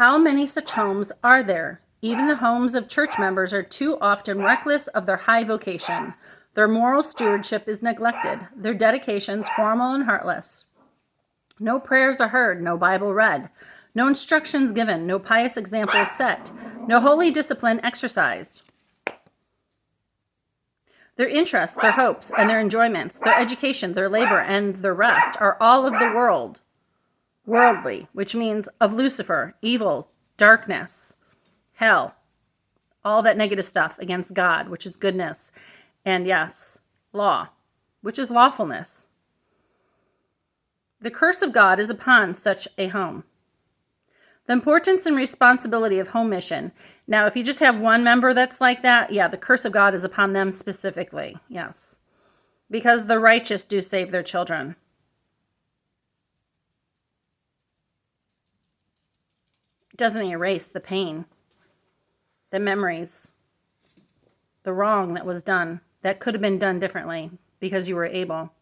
How many such homes are there? Even the homes of church members are too often reckless of their high vocation. Their moral stewardship is neglected, their dedications formal and heartless. No prayers are heard, no Bible read, no instructions given, no pious examples set, no holy discipline exercised. Their interests, their hopes, and their enjoyments, their education, their labor, and their rest are all of the world, worldly, which means of Lucifer, evil, darkness, hell, all that negative stuff against God, which is goodness, and yes, law, which is lawfulness. The curse of God is upon such a home. The importance and responsibility of home mission. Now, if you just have one member that's like that, yeah, the curse of God is upon them specifically, yes. Because the righteous do save their children. It doesn't erase the pain, the memories, the wrong that was done, that could have been done differently because you were able.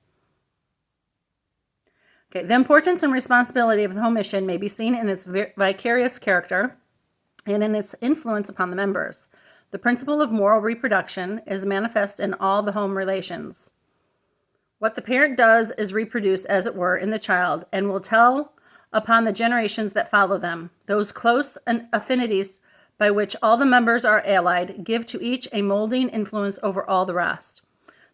Okay, the importance and responsibility of the home mission may be seen in its vicarious character and in its influence upon the members. The principle of moral reproduction is manifest in all the home relations. What the parent does is reproduce, as it were, in the child and will tell upon the generations that follow them. Those close affinities by which all the members are allied give to each a molding influence over all the rest.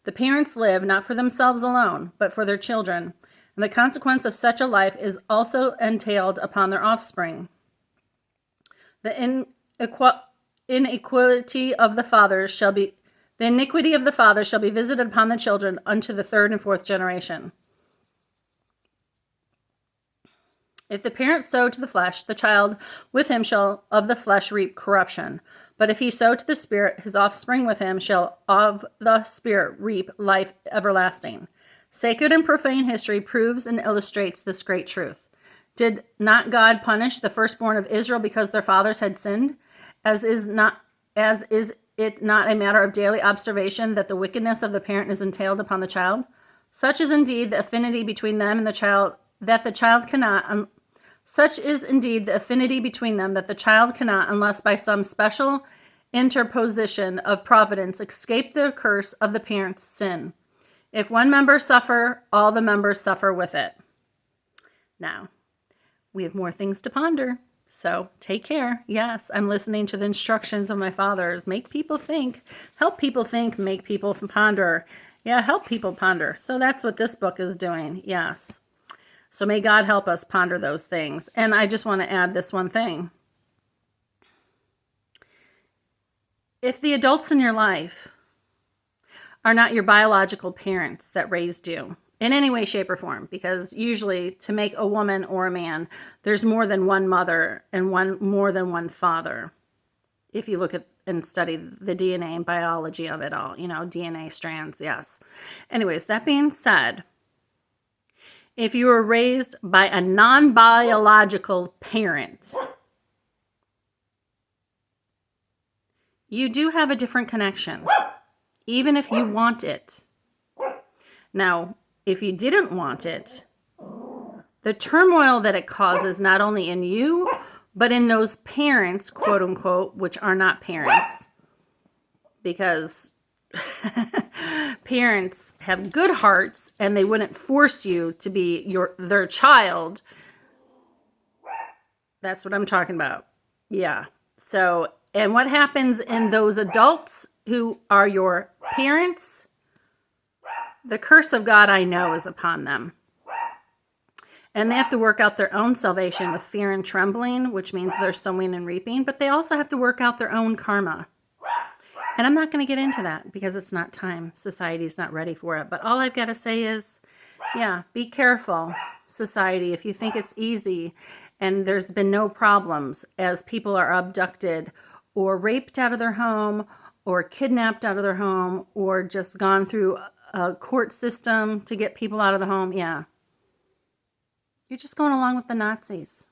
The parents live not for themselves alone, but for their children, and the consequence of such a life is also entailed upon their offspring. The iniquity of the fathers shall be visited upon the children unto the third and fourth generation. If the parent sow to the flesh, the child with him shall of the flesh reap corruption. But if he sow to the Spirit, his offspring with him shall of the Spirit reap life everlasting. Sacred and profane history proves and illustrates this great truth. Did not God punish the firstborn of Israel because their fathers had sinned? As is it not a matter of daily observation that the wickedness of the parent is entailed upon the child? Such is indeed the affinity between them and the child that the child cannot. Such is indeed the affinity between them that the child cannot, unless by some special interposition of providence, escape the curse of the parent's sin. If one member suffer, all the members suffer with it. Now, we have more things to ponder, so take care. Yes, I'm listening to the instructions of my fathers. Make people think, help people think, make people ponder. Yeah, help people ponder. So that's what this book is doing, yes. So may God help us ponder those things. And I just want to add this one thing. If the adults in your life are not your biological parents that raised you in any way, shape, or form, because usually to make a woman or a man, there's more than one mother and more than one father. If you look at and study the DNA and biology of it all, DNA strands, yes. Anyways, that being said, if you were raised by a non-biological parent, you do have a different connection, even if you want it. Now, if you didn't want it, the turmoil that it causes not only in you, but in those parents, quote unquote, which are not parents, because parents have good hearts and they wouldn't force you to be their child. That's what I'm talking about. Yeah. So, and what happens in those adults who are your parents? The curse of God, I know, is upon them. And they have to work out their own salvation with fear and trembling, which means they're sowing and reaping, but they also have to work out their own karma. And I'm not going to get into that because it's not time. Society's not ready for it. But all I've got to say is, yeah, be careful, society, if you think it's easy and there's been no problems as people are abducted or raped out of their home or kidnapped out of their home or just gone through a court system to get people out of the home. Yeah. You're just going along with the Nazis.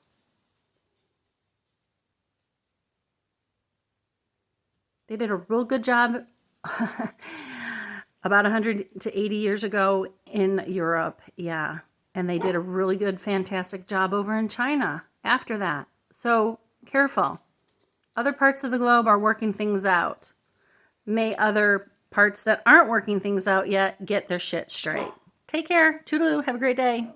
They did a real good job about 100 to 80 years ago in Europe. Yeah. And they did a really good, fantastic job over in China after that. So careful. Other parts of the globe are working things out. May other parts that aren't working things out yet get their shit straight. Take care. Toodaloo. Have a great day.